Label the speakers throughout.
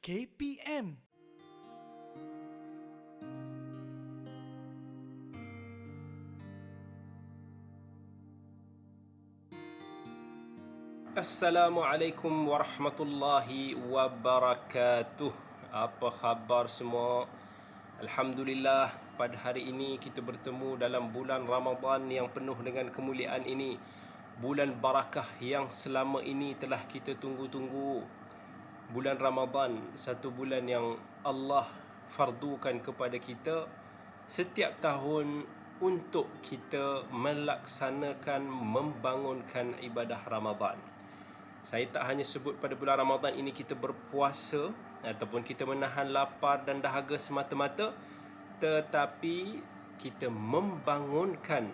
Speaker 1: KPM.
Speaker 2: Assalamualaikum warahmatullahi wabarakatuh. Apa khabar semua? Alhamdulillah, pada hari ini kita bertemu dalam bulan Ramadan yang penuh dengan kemuliaan ini. Bulan barakah yang selama ini telah kita tunggu-tunggu. Bulan Ramadan, satu bulan yang Allah fardukan kepada kita setiap tahun untuk kita melaksanakan, membangunkan ibadah Ramadan. Saya tak hanya sebut pada bulan Ramadan ini kita berpuasa ataupun kita menahan lapar dan dahaga semata-mata, tetapi kita membangunkan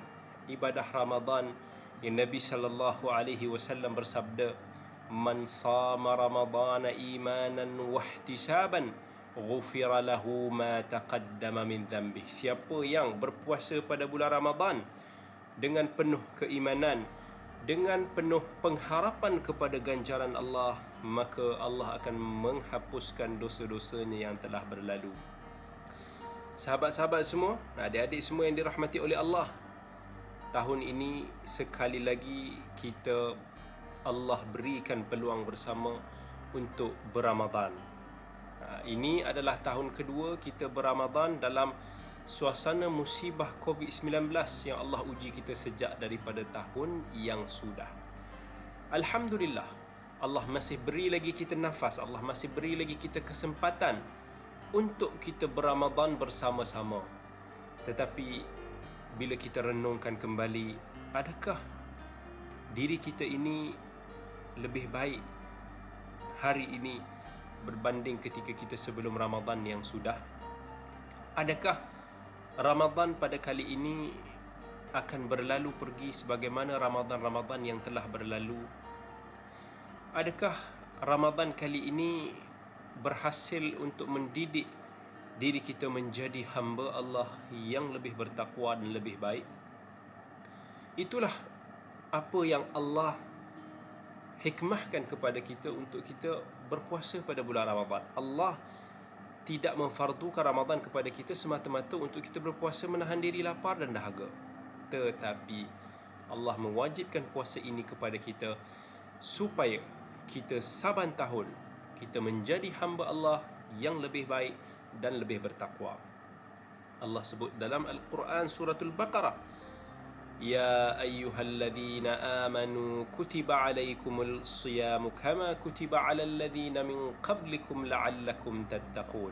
Speaker 2: ibadah Ramadan yang Nabi sallallahu alaihi wasallam bersabda, "Man sama Ramadana imanan wa ihtisaban, ghufira lahu ma taqaddama min dhanbih." Siapa yang berpuasa pada bulan Ramadan dengan penuh keimanan, dengan penuh pengharapan kepada ganjaran Allah, maka Allah akan menghapuskan dosa-dosanya yang telah berlalu. Sahabat-sahabat semua, adik-adik semua yang dirahmati oleh Allah, tahun ini sekali lagi Allah berikan peluang bersama untuk berramadan. Ini adalah tahun kedua kita berramadan dalam suasana musibah COVID-19 yang Allah uji kita sejak daripada tahun yang sudah. Alhamdulillah, Allah masih beri lagi kita nafas, Allah masih beri lagi kita kesempatan untuk kita berramadan bersama-sama. Tetapi bila kita renungkan kembali, adakah diri kita ini lebih baik hari ini berbanding ketika kita sebelum Ramadan yang sudah? Adakah Ramadan pada kali ini akan berlalu pergi sebagaimana Ramadan-Ramadan yang telah berlalu? Adakah Ramadan kali ini berhasil untuk mendidik diri kita menjadi hamba Allah yang lebih bertakwa dan lebih baik? Itulah apa yang Allah hikmahkan kepada kita untuk kita berpuasa pada bulan Ramadan. Allah tidak memfardukan Ramadan kepada kita semata-mata untuk kita berpuasa menahan diri lapar dan dahaga, tetapi Allah mewajibkan puasa ini kepada kita supaya kita saban tahun kita menjadi hamba Allah yang lebih baik dan lebih bertakwa. Allah sebut dalam Al-Quran suratul Baqarah, "Ya ayyuhalladzina amanu kutiba alaikumul siyamu kama kutiba alal ladzina min qablikum la'allakum tattaqun."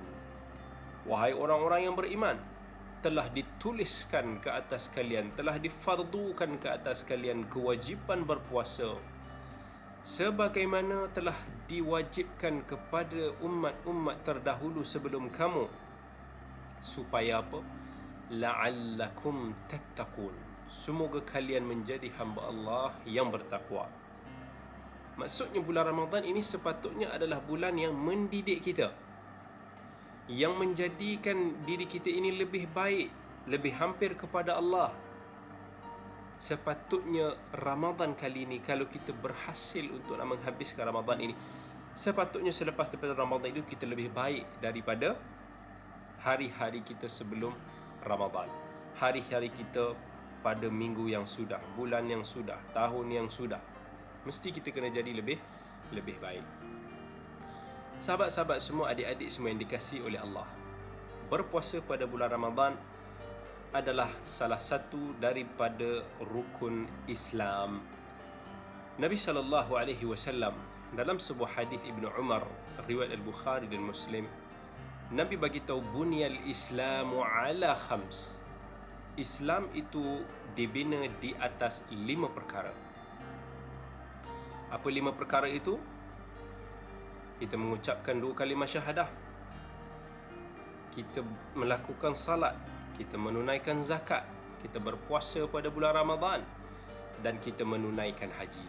Speaker 2: Wahai orang-orang yang beriman, telah dituliskan ke atas kalian, telah difardukan ke atas kalian kewajipan berpuasa sebagaimana telah diwajibkan kepada umat-umat terdahulu sebelum kamu, supaya apa? La'allakum tattaqun, semoga kalian menjadi hamba Allah yang bertakwa. Maksudnya bulan Ramadan ini sepatutnya adalah bulan yang mendidik kita, yang menjadikan diri kita ini lebih baik, lebih hampir kepada Allah. Sepatutnya Ramadan kali ini, kalau kita berhasil untuk nak menghabiskan Ramadan ini, sepatutnya selepas daripada Ramadan itu kita lebih baik daripada hari-hari kita sebelum Ramadan, hari-hari kita pada minggu yang sudah, bulan yang sudah, tahun yang sudah. Mesti kita kena jadi lebih baik. Sahabat-sahabat semua, adik-adik semua yang dikasihi oleh Allah, berpuasa pada bulan Ramadan adalah salah satu daripada rukun Islam. Nabi sallallahu alaihi wasallam dalam sebuah hadis Ibnu Umar riwayat Al-Bukhari dan Muslim, Nabi bagi tahu bunyal Islamu ala khams. Islam itu dibina di atas 5 perkara. Apa 5 perkara itu? Kita mengucapkan 2 kalimah syahadah, kita melakukan salat, kita menunaikan zakat, kita berpuasa pada bulan Ramadan, dan kita menunaikan haji.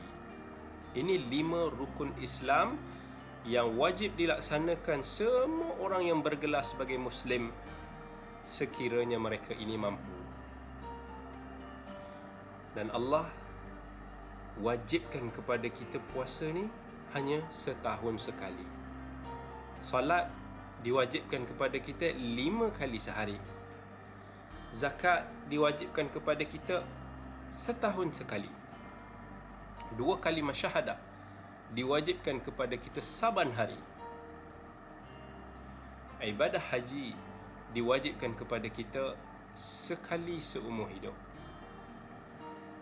Speaker 2: Ini 5 rukun Islam yang wajib dilaksanakan semua orang yang bergelar sebagai Muslim sekiranya mereka ini mampu. Dan Allah wajibkan kepada kita puasa ni hanya setahun sekali. Solat diwajibkan kepada kita 5 kali sehari. Zakat diwajibkan kepada kita setahun sekali. 2 kali syahadah diwajibkan kepada kita saban hari. Ibadah haji diwajibkan kepada kita sekali seumur hidup.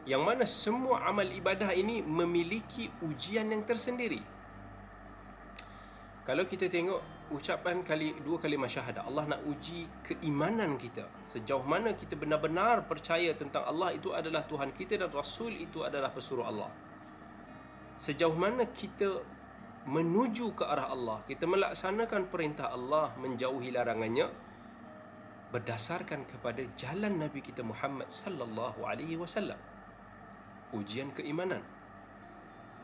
Speaker 2: Yang mana semua amal ibadah ini memiliki ujian yang tersendiri. Kalau kita tengok ucapan 2 kali syahadah, Allah nak uji keimanan kita. Sejauh mana kita benar-benar percaya tentang Allah itu adalah Tuhan kita dan Rasul itu adalah pesuruh Allah. Sejauh mana kita menuju ke arah Allah, kita melaksanakan perintah Allah, menjauhi larangannya berdasarkan kepada jalan Nabi kita Muhammad sallallahu alaihi wasallam. Ujian keimanan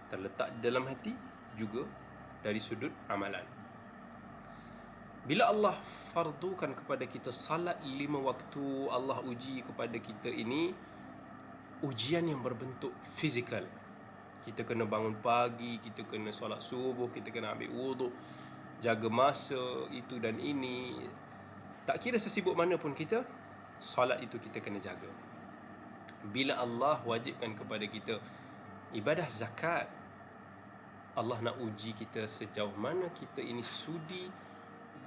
Speaker 2: terletak di dalam hati, juga dari sudut amalan. Bila Allah fardukan kepada kita salat 5 waktu, Allah uji kepada kita ini ujian yang berbentuk fizikal. Kita kena bangun pagi, kita kena solat subuh, kita kena ambil wuduk, jaga masa, itu dan ini. Tak kira sesibuk mana pun kita, solat itu kita kena jaga. Bila Allah wajibkan kepada kita ibadah zakat, Allah nak uji kita sejauh mana kita ini sudi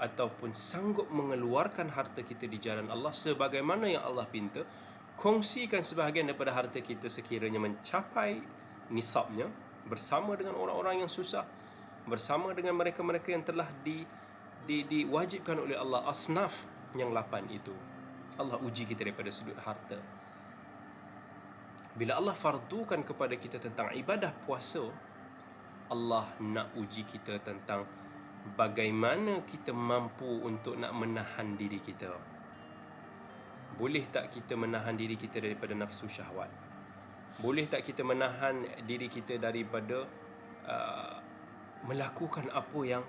Speaker 2: ataupun sanggup mengeluarkan harta kita di jalan Allah sebagaimana yang Allah pinta. Kongsikan sebahagian daripada harta kita sekiranya mencapai nisabnya bersama dengan orang-orang yang susah, bersama dengan mereka-mereka yang telah diwajibkan oleh Allah, asnaf yang 8 itu. Allah uji kita daripada sudut harta. Bila Allah fardukan kepada kita tentang ibadah puasa, Allah nak uji kita tentang bagaimana kita mampu untuk nak menahan diri kita. Boleh tak kita menahan diri kita daripada nafsu syahwat? Boleh tak kita menahan diri kita daripada melakukan apa yang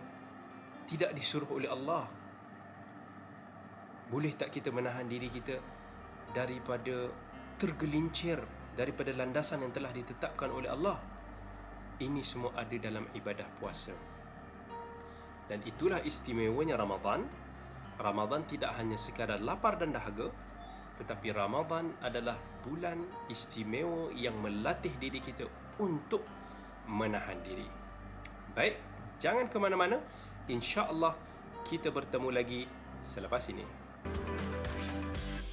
Speaker 2: tidak disuruh oleh Allah? Boleh tak kita menahan diri kita daripada tergelincir daripada landasan yang telah ditetapkan oleh Allah? Ini semua ada dalam ibadah puasa. Dan itulah istimewanya Ramadan. Ramadan tidak hanya sekadar lapar dan dahaga, tetapi Ramadan adalah bulan istimewa yang melatih diri kita untuk menahan diri. Baik, jangan ke mana-mana. InsyaAllah kita bertemu lagi selepas ini.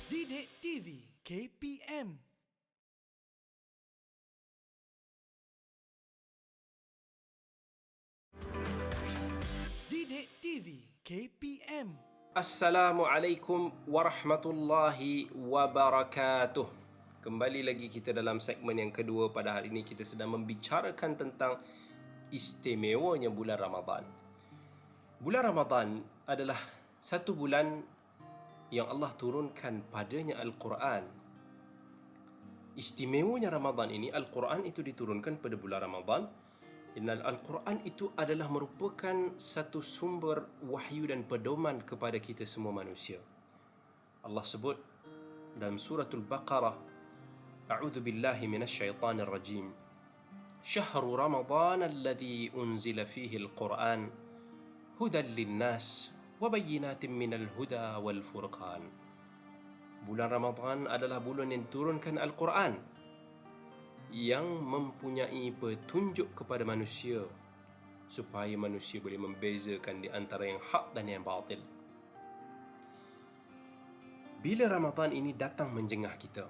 Speaker 1: Didik TV KPM. Didik TV KPM.
Speaker 2: Assalamualaikum warahmatullahi wabarakatuh. Kembali lagi kita dalam segmen yang kedua. Pada hari ini kita sedang membicarakan tentang istimewanya bulan Ramadan. Bulan Ramadan adalah satu bulan yang Allah turunkan padanya Al-Quran. Istimewanya Ramadan ini, Al-Quran itu diturunkan pada bulan Ramadan. Dan Al-Quran itu adalah merupakan satu sumber wahyu dan pedoman kepada kita semua manusia. Allah sebut dalam suratul Baqarah, A'udzu billahi minasyaitanir rajim. Syahrul Ramadan alladzi unzila fihi al-Quran hudan lin-nas wa bayyinatin minal huda wal furqan. Bulan Ramadan adalah bulan yang turunkan Al-Quran, yang mempunyai petunjuk kepada manusia supaya manusia boleh membezakan di antara yang hak dan yang batil. Bila Ramadan ini datang menjengah kita,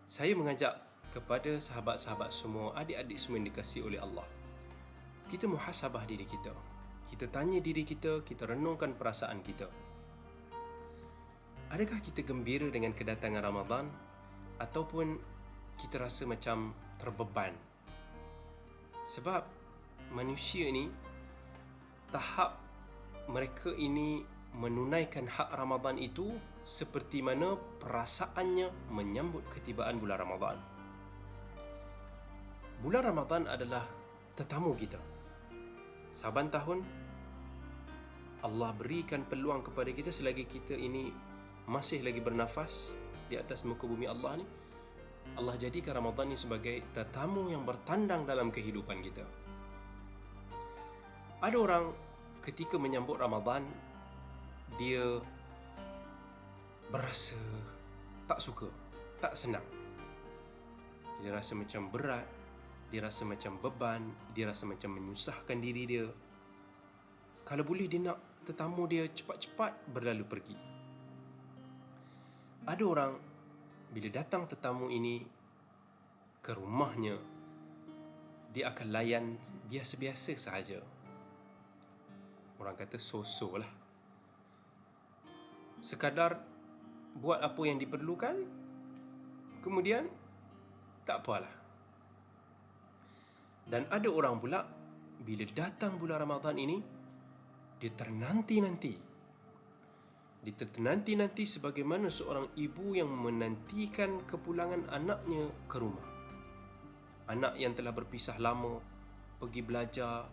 Speaker 2: saya mengajak kepada sahabat-sahabat semua, adik-adik semua yang dikasihi oleh Allah, kita muhasabah diri kita. Kita tanya diri kita, kita renungkan perasaan kita. Adakah kita gembira dengan kedatangan Ramadan ataupun kita rasa macam terbeban? Sebab manusia ini, tahap mereka ini menunaikan hak Ramadan itu seperti mana perasaannya menyambut ketibaan bulan Ramadan. Bulan Ramadan adalah tetamu kita. Saban tahun Allah berikan peluang kepada kita selagi kita ini masih lagi bernafas di atas muka bumi Allah ni. Allah jadikan Ramadan ini sebagai tetamu yang bertandang dalam kehidupan kita. Ada orang ketika menyambut Ramadan, dia berasa tak suka, tak senang. Dia rasa macam berat, dia rasa macam beban, dia rasa macam menyusahkan diri dia. Kalau boleh dia nak tetamu dia cepat-cepat berlalu pergi. Ada orang bila datang tetamu ini ke rumahnya, dia akan layan biasa-biasa sahaja. Orang kata so-so lah. Sekadar buat apa yang diperlukan, kemudian tak apalah. Dan ada orang pula bila datang bulan Ramadan ini, dia ternanti-nanti. Dia ternanti-nanti sebagaimana seorang ibu yang menantikan kepulangan anaknya ke rumah. Anak yang telah berpisah lama, pergi belajar,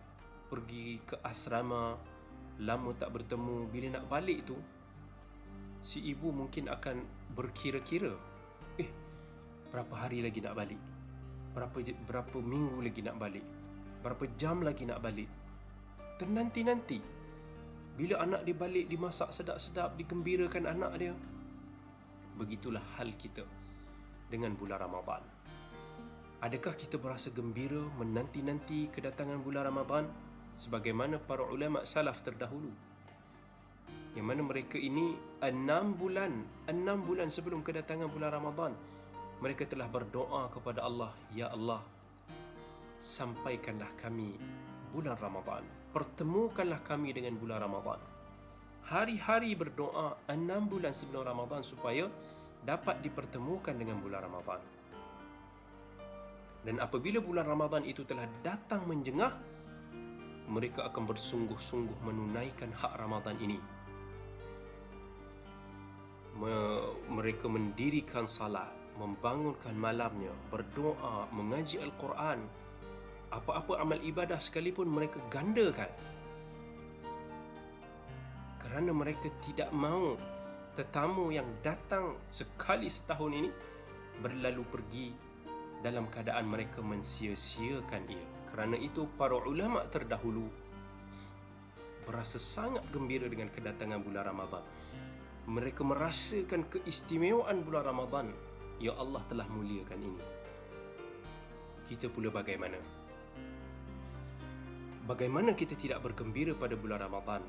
Speaker 2: pergi ke asrama, lama tak bertemu. Bila nak balik tu, si ibu mungkin akan berkira-kira, berapa hari lagi nak balik? Berapa minggu lagi nak balik? Berapa jam lagi nak balik? Ternanti-nanti. Bila anak dia balik, dimasak sedap-sedap, digembirakan anak dia. Begitulah hal kita dengan bulan Ramadan. Adakah kita berasa gembira menanti-nanti kedatangan bulan Ramadan sebagaimana para ulama salaf terdahulu? Yang mana mereka ini 6 bulan sebelum kedatangan bulan Ramadan, mereka telah berdoa kepada Allah, Ya Allah, sampaikanlah kami bulan Ramadan, pertemukanlah kami dengan bulan Ramadan. Hari-hari berdoa 6 bulan sebelum Ramadan supaya dapat dipertemukan dengan bulan Ramadan. Dan apabila bulan Ramadan itu telah datang menjengah, mereka akan bersungguh-sungguh menunaikan hak Ramadan ini. Mereka mendirikan salat, membangunkan malamnya, berdoa, mengaji Al-Quran. Apa-apa amal ibadah sekalipun mereka gandakan. Kerana mereka tidak mahu tetamu yang datang sekali setahun ini berlalu pergi dalam keadaan mereka mensia-siakan ia. Kerana itu para ulama terdahulu berasa sangat gembira dengan kedatangan bulan Ramadan. Mereka merasakan keistimewaan bulan Ramadan. Ya Allah telah muliakan ini. Kita pula bagaimana? Bagaimana kita tidak bergembira pada bulan Ramadan,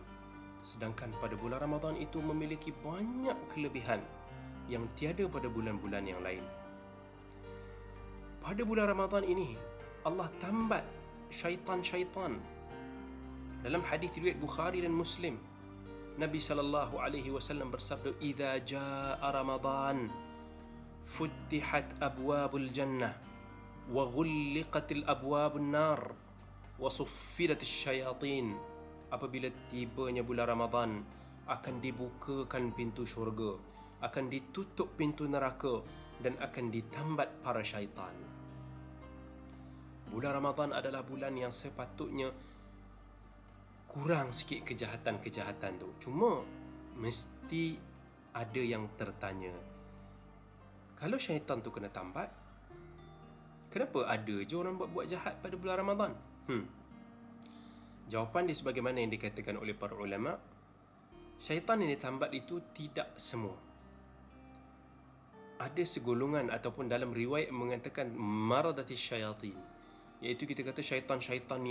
Speaker 2: sedangkan pada bulan Ramadan itu memiliki banyak kelebihan yang tiada pada bulan-bulan yang lain. Pada bulan Ramadan ini, Allah tambat syaitan-syaitan. Dalam hadis riwayat Bukhari dan Muslim, Nabi SAW bersabda, "Idza jaa Ramadan, futtihat abwabul jannah, wa ghulliqatil abwabun nar, wa suffidatis syayatin." Apabila tibanya bulan Ramadan, akan dibukakan pintu syurga, akan ditutup pintu neraka, dan akan ditambat para syaitan. Bulan Ramadan adalah bulan yang sepatutnya kurang sikit kejahatan-kejahatan tu. Cuma mesti ada yang tertanya, kalau syaitan tu kena tambat, kenapa ada je orang buat jahat pada bulan Ramadan? Jawapan dia sebagaimana yang dikatakan oleh para ulama, syaitan yang ditambat itu tidak semua. Ada segolongan ataupun dalam riwayat mengatakan maradatis syayatin, iaitu kita kata syaitan-syaitan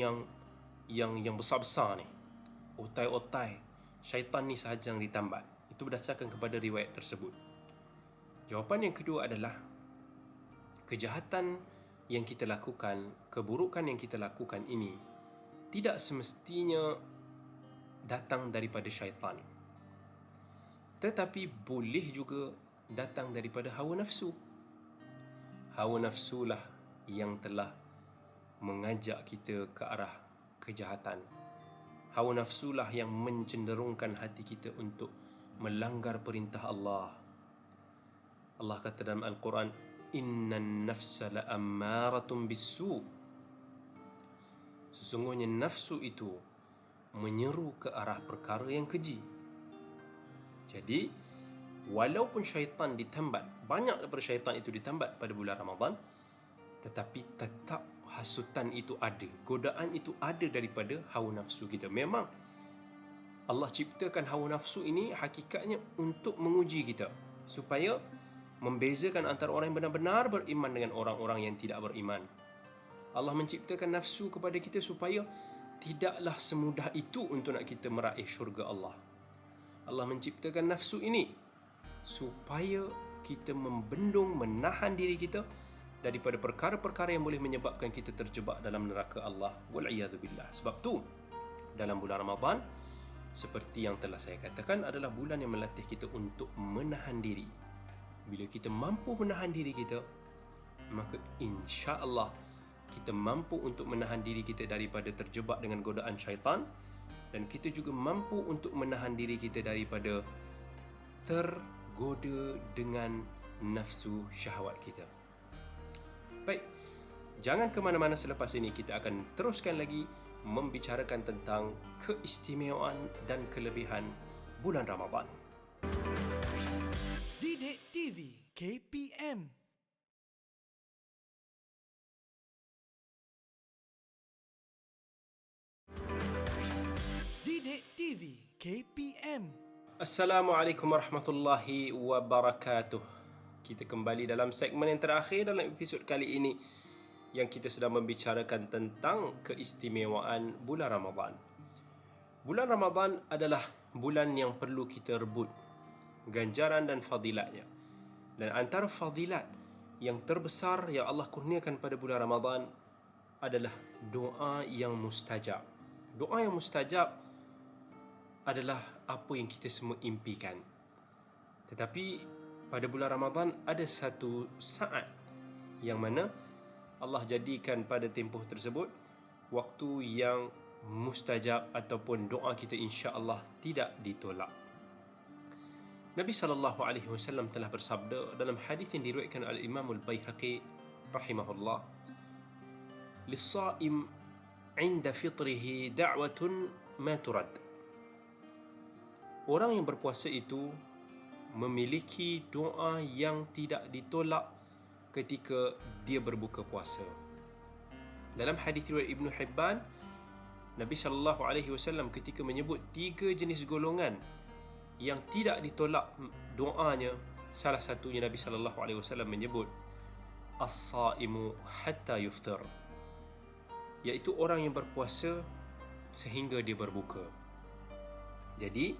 Speaker 2: yang besar-besar ni, otai-otai, syaitan ni sahaja yang ditambat. Itu berdasarkan kepada riwayat tersebut. Jawapan yang kedua adalah kejahatan yang kita lakukan, keburukan yang kita lakukan ini tidak semestinya datang daripada syaitan, tetapi boleh juga datang daripada hawa nafsu. Hawa nafsulah yang telah mengajak kita ke arah kejahatan. Hawa nafsulah yang mencenderungkan hati kita untuk melanggar perintah Allah. Allah kata dalam Al-Quran, "Innan nafsa la'ammaratun bis-su'." Sesungguhnya nafsu itu menyeru ke arah perkara yang keji. Jadi, walaupun syaitan ditambat, banyak daripada syaitan itu ditambat pada bulan Ramadan, tetapi tetap hasutan itu ada, godaan itu ada daripada hawa nafsu kita. Memang Allah ciptakan hawa nafsu ini hakikatnya untuk menguji kita, supaya membezakan antara orang yang benar-benar beriman dengan orang-orang yang tidak beriman. Allah menciptakan nafsu kepada kita supaya tidaklah semudah itu untuk nak kita meraih syurga Allah. Allah menciptakan nafsu ini supaya kita membendung, menahan diri kita daripada perkara-perkara yang boleh menyebabkan kita terjebak dalam neraka Allah. Wal'iyadzubillah. Sebab tu dalam bulan Ramadan, seperti yang telah saya katakan, adalah bulan yang melatih kita untuk menahan diri. Bila kita mampu menahan diri kita, maka insya-Allah kita mampu untuk menahan diri kita daripada terjebak dengan godaan syaitan, dan kita juga mampu untuk menahan diri kita daripada tergoda dengan nafsu syahwat kita. Baik, jangan ke mana-mana, selepas ini kita akan teruskan lagi membicarakan tentang keistimewaan dan kelebihan bulan Ramadan.
Speaker 1: Didik TV KPM. Didik TV KPM.
Speaker 2: Assalamualaikum warahmatullahi wabarakatuh. Kita kembali dalam segmen yang terakhir dalam episod kali ini, yang kita sedang membicarakan tentang keistimewaan bulan Ramadan. Bulan Ramadan adalah bulan yang perlu kita rebut ganjaran dan fadilatnya. Dan antara fadilat yang terbesar yang Allah kurniakan pada bulan Ramadan adalah doa yang mustajab. Doa yang mustajab adalah apa yang kita semua impikan. Tetapi pada bulan Ramadan ada satu saat yang mana Allah jadikan pada tempoh tersebut waktu yang mustajab, ataupun doa kita insya-Allah tidak ditolak. Nabi SAW telah bersabda dalam hadis yang diriwayatkan oleh Imam Al-Baihaqi rahimahullah, "Lis-sha'im 'inda fitrihi da'watun ma turad." Orang yang berpuasa itu memiliki doa yang tidak ditolak ketika dia berbuka puasa. Dalam hadis riwayat Ibnu Hibban, Nabi SAW ketika menyebut 3 jenis golongan yang tidak ditolak doanya, salah satunya Nabi SAW menyebut as-saimu hatta yuftir, iaitu orang yang berpuasa sehingga dia berbuka. Jadi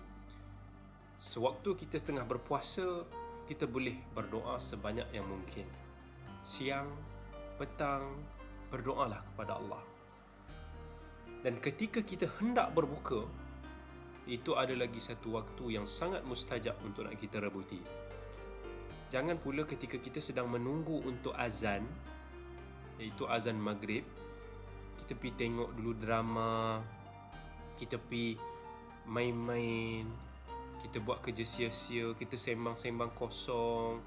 Speaker 2: sewaktu kita tengah berpuasa, kita boleh berdoa sebanyak yang mungkin. Siang, petang, berdoalah kepada Allah. Dan ketika kita hendak berbuka, itu ada lagi satu waktu yang sangat mustajab untuk nak kita rebuti. Jangan pula ketika kita sedang menunggu untuk azan, iaitu azan maghrib, kita pergi tengok dulu drama, kita pergi main-main, kita buat kerja sia-sia, kita sembang-sembang kosong.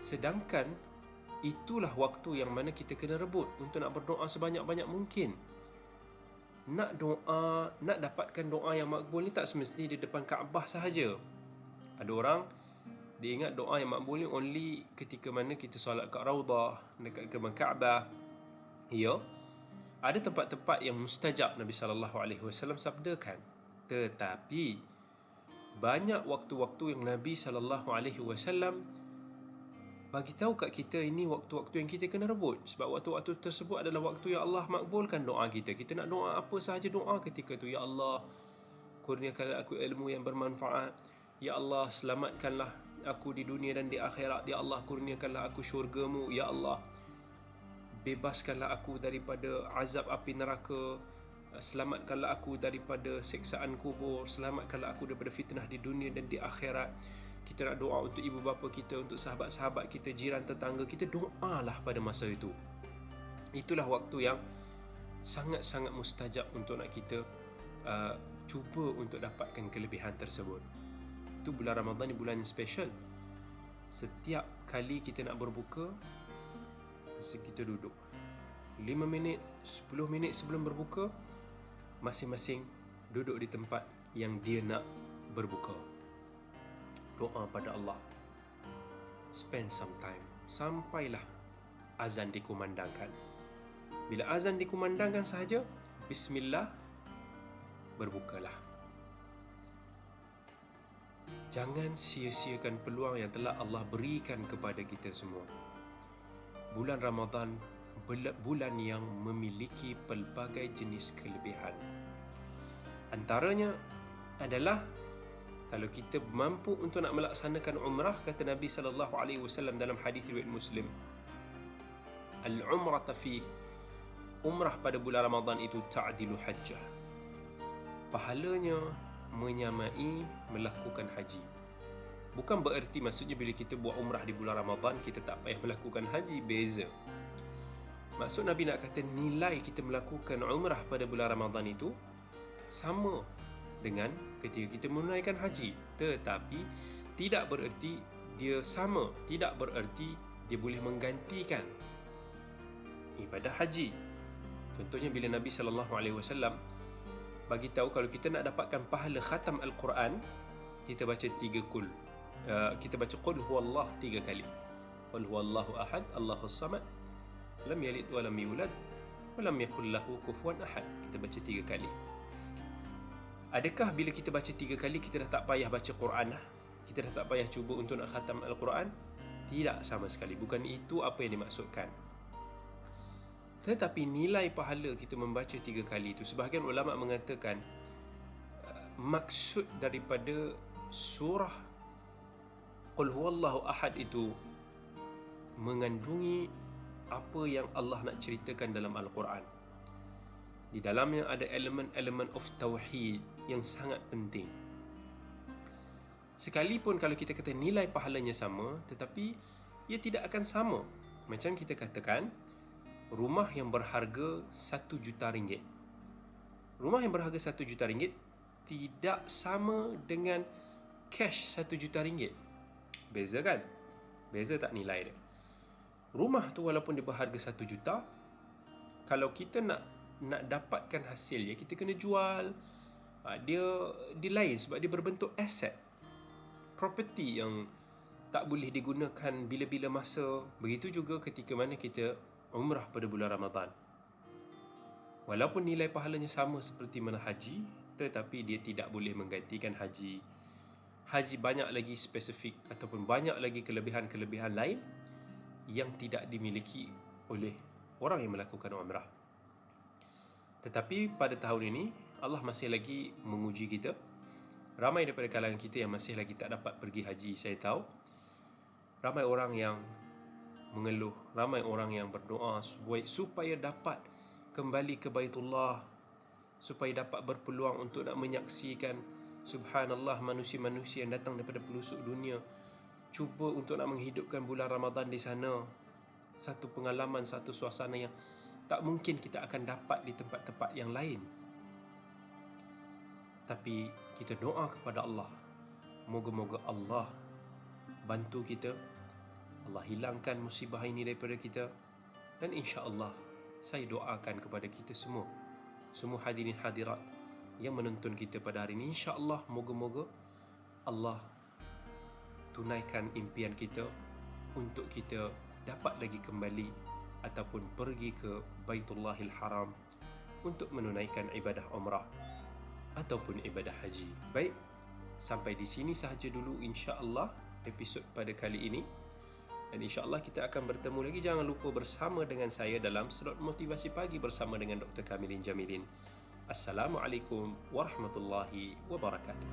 Speaker 2: Sedangkan itulah waktu yang mana kita kena rebut untuk nak berdoa sebanyak-banyak mungkin. Nak doa, nak dapatkan doa yang makbul ni tak semestinya di depan Kaabah sahaja. Ada orang dia ingat doa yang makbul ni only ketika mana kita solat kat Raudah, dekat gerbang Kaabah. Ya, ada tempat-tempat yang mustajab Nabi SAW sabdakan. Tetapi banyak waktu-waktu yang Nabi SAW bagi tahu kat kita ini waktu-waktu yang kita kena rebut. Sebab waktu-waktu tersebut adalah waktu yang Allah makbulkan doa kita. Kita nak doa apa sahaja doa ketika tu. Ya Allah, kurniakanlah aku ilmu yang bermanfaat. Ya Allah, selamatkanlah aku di dunia dan di akhirat. Ya Allah, kurniakanlah aku syurga-Mu. Ya Allah, bebaskanlah aku daripada azab api neraka. Selamatkanlah aku daripada seksaan kubur. Selamatkanlah aku daripada fitnah di dunia dan di akhirat. Kita nak doa untuk ibu bapa kita, untuk sahabat-sahabat kita, jiran tetangga kita. Doalah pada masa itu. Itulah waktu yang sangat-sangat mustajab untuk nak kita cuba untuk dapatkan kelebihan tersebut. Itu bulan Ramadan ni bulan yang special. Setiap kali kita nak berbuka, mesti kita duduk 5 minit, 10 minit sebelum berbuka, masing-masing duduk di tempat yang dia nak berbuka. Doa pada Allah. Spend some time sampailah azan dikumandangkan. Bila azan dikumandangkan sahaja, bismillah, berbukalah. Jangan sia-siakan peluang yang telah Allah berikan kepada kita semua. Bulan Ramadan bulan yang memiliki pelbagai jenis kelebihan. Antaranya adalah kalau kita mampu untuk nak melaksanakan umrah, kata Nabi sallallahu alaihi wasallam dalam hadis riwayat Muslim, al-umrata fi, umrah pada bulan Ramadan itu ta'dilu hajjah. Pahalanya menyamai melakukan haji. Bukan bererti maksudnya bila kita buat umrah di bulan Ramadan kita tak payah melakukan haji, beza. Maksud Nabi nak kata nilai kita melakukan umrah pada bulan Ramadan itu sama dengan ketika kita menunaikan haji, tetapi tidak bererti dia sama, tidak bererti dia boleh menggantikan ibadah haji. Contohnya bila Nabi SAW bagi tahu kalau kita nak dapatkan pahala khatam Al-Quran, kita baca 3 kul. Kita baca qul huwallah 3 kali. Qul huwallahu ahad, Allahus samad, lam yalid wa lam yulad wa lam yakul lahu kufuwan ahad. Kita baca 3 kali. Adakah bila kita baca 3 kali kita dah tak payah baca Quran dah? Kita dah tak payah cuba untuk nak khatam Al-Quran? Tidak sama sekali. Bukan itu apa yang dimaksudkan. Tetapi nilai pahala kita membaca 3 kali itu, sebahagian ulama mengatakan maksud daripada surah Qul huwallahu ahad itu mengandungi apa yang Allah nak ceritakan dalam Al-Quran. Di dalamnya ada elemen-elemen of tauhid yang sangat penting. Sekalipun kalau kita kata nilai pahalanya sama, tetapi ia tidak akan sama. Macam kita katakan rumah yang berharga 1 juta ringgit. Rumah yang berharga 1 juta ringgit tidak sama dengan cash 1 juta ringgit. Beza kan? Beza tak nilai dia? Rumah tu walaupun dia berharga 1 juta, kalau kita nak dapatkan hasilnya, kita kena jual. Dia lain sebab dia berbentuk aset, property yang tak boleh digunakan bila-bila masa. Begitu juga ketika mana kita umrah pada bulan Ramadan. Walaupun nilai pahalanya sama seperti mana haji, tetapi dia tidak boleh menggantikan haji. Haji banyak lagi spesifik ataupun banyak lagi kelebihan-kelebihan lain yang tidak dimiliki oleh orang yang melakukan umrah. Tetapi pada tahun ini Allah masih lagi menguji kita. Ramai daripada kalangan kita yang masih lagi tak dapat pergi haji, saya tahu. Ramai orang yang mengeluh, ramai orang yang berdoa supaya dapat kembali ke Baitullah, supaya dapat berpeluang untuk nak menyaksikan subhanallah manusia-manusia yang datang daripada pelosok dunia, cuba untuk nak menghidupkan bulan Ramadan di sana. Satu pengalaman, satu suasana yang tak mungkin kita akan dapat di tempat-tempat yang lain. Tapi kita doa kepada Allah, moga-moga Allah bantu kita, Allah hilangkan musibah ini daripada kita. Dan insya-Allah saya doakan kepada kita semua hadirin hadirat yang menonton kita pada hari ini, insya-Allah moga-moga Allah tunaikan impian kita untuk kita dapat lagi kembali ataupun pergi ke Baitullahil Haram untuk menunaikan ibadah umrah ataupun ibadah haji. Baik, sampai di sini sahaja dulu insya-Allah episod pada kali ini. Dan insya-Allah kita akan bertemu lagi. Jangan lupa bersama dengan saya dalam slot motivasi pagi bersama dengan Dr. Kamilin Jamilin. Assalamualaikum warahmatullahi wabarakatuh.